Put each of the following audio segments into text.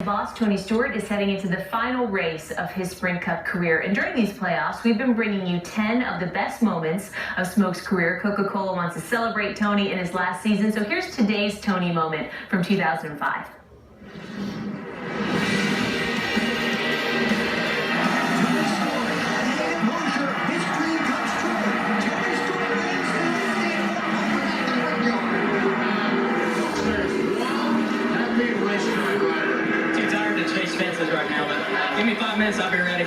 Boss Tony Stewart is heading into the final race of his Sprint Cup career. And during these playoffs, we've been bringing you 10 of the best moments of Smoke's career. Coca-Cola wants to celebrate Tony in his last season. So here's today's Tony moment from 2005. Right now, but give me 5 minutes, I'll be ready.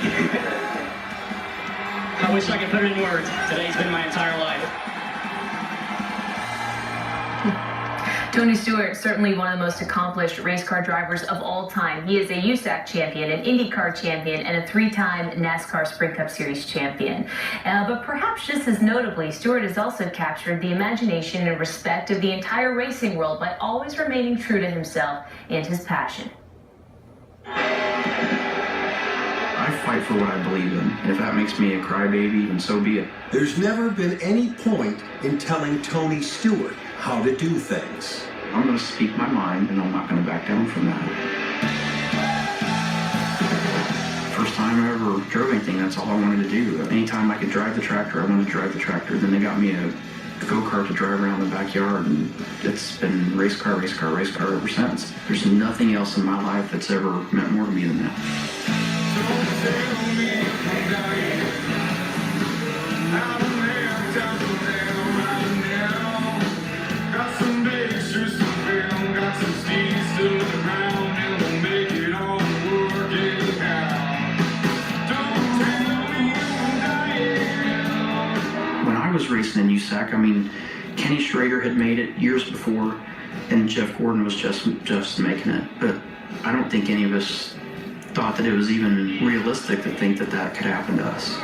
I wish I could put it in words. Today's been my entire life. Tony Stewart, certainly one of the most accomplished race car drivers of all time. He is a USAC champion, an IndyCar champion, and a 3-time NASCAR Sprint Cup Series champion. But perhaps just as notably, Stewart has also captured the imagination and respect of the entire racing world by always remaining true to himself and his passion. I fight for what I believe in, and if that makes me a crybaby, then so be it. There's never been any point in telling Tony Stewart how to do things. I'm going to speak my mind, and I'm not going to back down from that. First time I ever drove anything, that's all I wanted to do. Anytime I could drive the tractor, I wanted to drive the tractor. Then they got me a go-kart to drive around the backyard, and it's been race car ever since. There's nothing else in my life that's ever meant more to me than that. When I was racing in USAC, I mean, Kenny Schrader had made it years before, and Jeff Gordon was just making it. But I don't think any of us thought that it was even realistic to think that that could happen to us.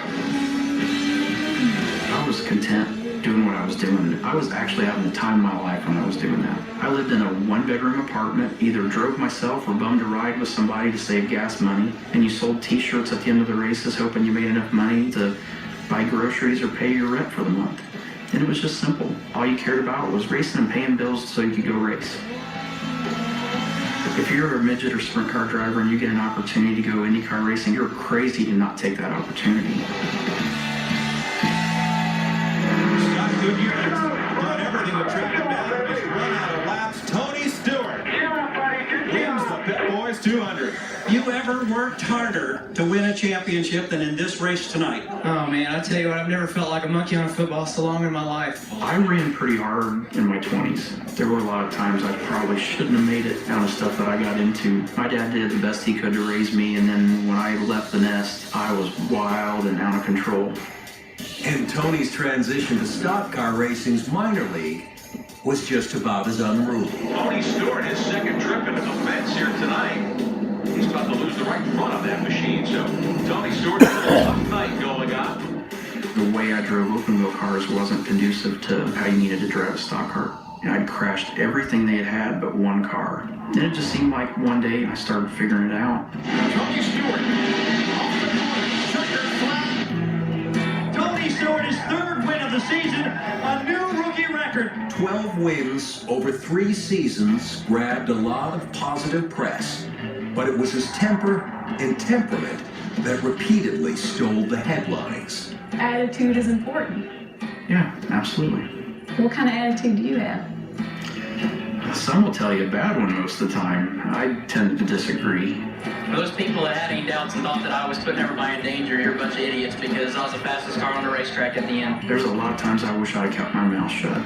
I was content doing what I was doing. I was actually having the time of my life when I was doing that. I lived in a 1-bedroom apartment, either drove myself or bummed a ride with somebody to save gas money, and you sold t-shirts at the end of the races hoping you made enough money to buy groceries or pay your rent for the month. And it was just simple. All you cared about was racing and paying bills so you could go race. If you're a midget or sprint car driver and you get an opportunity to go IndyCar racing, you're crazy to not take that opportunity. Scott Goodyear has done everything to track him down. He's run out of laps. Tony Stewart wins the Pit Boys 200. You ever worked harder to win a championship than in this race tonight? Oh man, I tell you what, I've never felt like a monkey on a football so long in my life. I ran pretty hard in my 20s. There were a lot of times I probably shouldn't have made it out of stuff that I got into. My dad did the best he could to raise me, and then when I left the nest, I was wild and out of control. And Tony's transition to stock car racing's minor league was just about as unruly. Tony Stewart, his second trip into the fence here tonight. He's about to lose the right front of that machine, so Tony Stewart has a tough night going on. The way I drove open-wheel cars wasn't conducive to how you needed to drive a stock car. And I'd crashed everything they had but one car. And it just seemed like one day I started figuring it out. Tony Stewart off the corner, checker flat. Tony Stewart, his 3rd win of the season, a new rookie record. 12 wins over 3 seasons grabbed a lot of positive press, but it was his temper and temperament that repeatedly stole the headlines. Attitude is important. Yeah, absolutely. What kind of attitude do you have? Some will tell you a bad one most of the time. I tend to disagree. For those people that had any doubts and thought that I was putting everybody in danger, you're a bunch of idiots because I was the fastest car on the racetrack at the end. There's a lot of times I wish I had kept my mouth shut.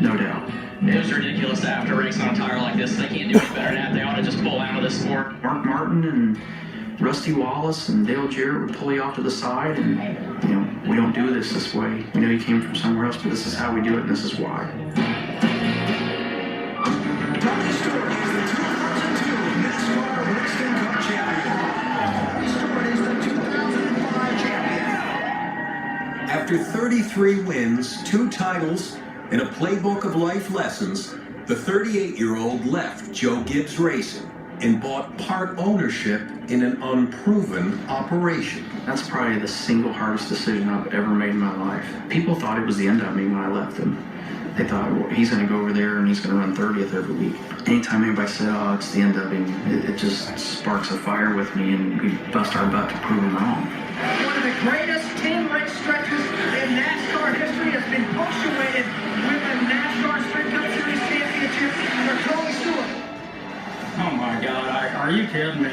No doubt. It was ridiculous to have to race on a tire like this. They can't do any better than that. They ought to just pull out of this sport. Mark Martin and Rusty Wallace and Dale Jarrett would pull you off to the side and, you know, we don't do this way. We know you came from somewhere else, but this is how we do it and this is why. Tony Stewart is the 2002 NASCAR Racing Cup champion. Tony Stewart is the 2005 champion. After 33 wins, 2 titles, and a playbook of life lessons, the 38-year-old left Joe Gibbs Racing and bought part ownership in an unproven operation. That's probably the single hardest decision I've ever made in my life. People thought it was the end of me when I left him. They thought, well, he's going to go over there and he's going to run 30th every week. Anytime anybody said, oh, it's the end of him, it just sparks a fire with me, and we bust our butt to prove him wrong. One of the greatest 10-race stretches in NASCAR history has been punctuated with a NASCAR Sprint Cup Series championship for Tony Stewart. Oh my God, are you kidding me?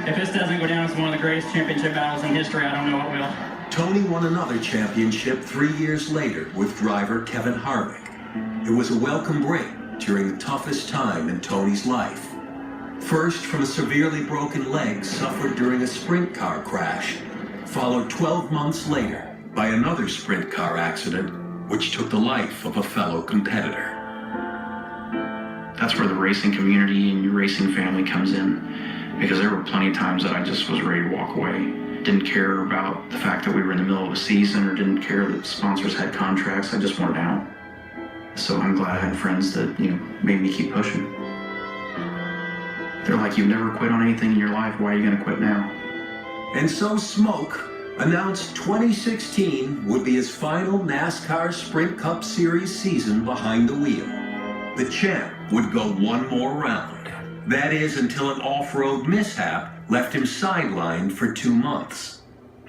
If this doesn't go down as one of the greatest championship battles in history, I don't know what will. Tony won another championship 3 years later with driver Kevin Harvick. It was a welcome break during the toughest time in Tony's life. First, from a severely broken leg suffered during a sprint car crash, followed 12 months later by another sprint car accident, which took the life of a fellow competitor. That's where the racing community and your racing family comes in, because there were plenty of times that I just was ready to walk away. Didn't care about the fact that we were in the middle of a season, or didn't care that sponsors had contracts. I just wanted out. So I'm glad I had friends that, made me keep pushing. They're like, you've never quit on anything in your life. Why are you going to quit now? And so Smoke announced 2016 would be his final NASCAR Sprint Cup Series season behind the wheel. The champ would go one more round. That is, until an off-road mishap left him sidelined for 2 months.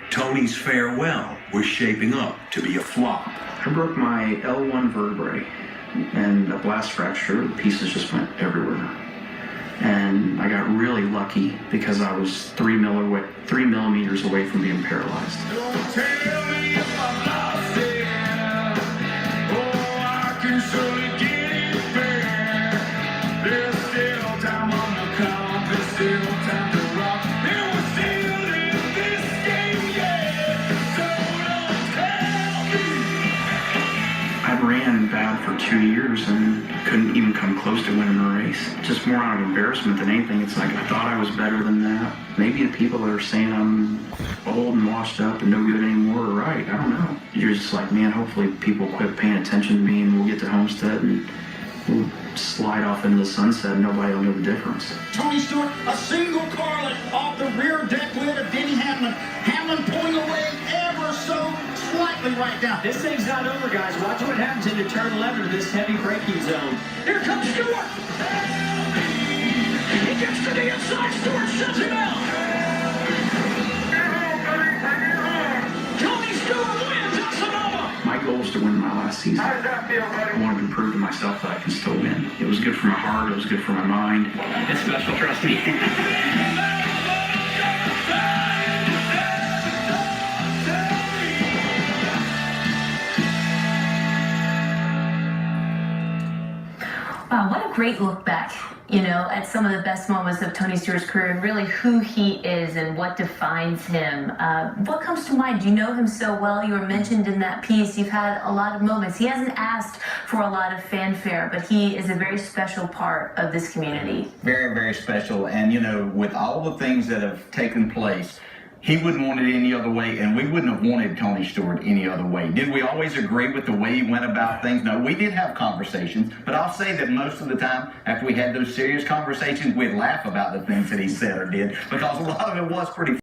Tony's farewell was shaping up to be a flop. I broke my L1 vertebrae and a blast fracture. The pieces just went everywhere. And I got really lucky because I was 3 millimeters away from being paralyzed. Don't tell me if I'm lost it. Oh, I can surely get it back. There's still time on the clock. There's still time to rock. And we're still in this game, yeah. So don't tell me. I ran bad for 2 years and couldn't even come close to winning a race. Just more out of embarrassment than anything. It's like I thought I was better than that. Maybe the people that are saying I'm old and washed up and no good anymore are right. I don't know. You're just like, man, hopefully people quit paying attention to me and we'll get to Homestead and we'll slide off into the sunset and nobody will know the difference. Tony Stewart, a single carlet off the rear deck lid of Denny Hamlin. Hamlin pulling away ever so slightly right now. This thing's not over, guys. Watch what happens into turn 11 of this heavy braking zone. Here comes Stewart. He gets to the inside. Stewart shuts him out. Tony Stewart wins at Sonoma. My goal is to win my last season. How does that feel, buddy? I wanted to prove to myself that I can still win. It was good for my heart. It was good for my mind. It's special, trust me. Wow, what a great look back, at some of the best moments of Tony Stewart's career and really who he is and what defines him. What comes to mind? You know him so well. You were mentioned in that piece. You've had a lot of moments. He hasn't asked for a lot of fanfare, but he is a very special part of this community. Very, very special. And, with all the things that have taken place, he wouldn't want it any other way, and we wouldn't have wanted Tony Stewart any other way. Did we always agree with the way he went about things? No, we did have conversations, but I'll say that most of the time, after we had those serious conversations, we'd laugh about the things that he said or did, because a lot of it was pretty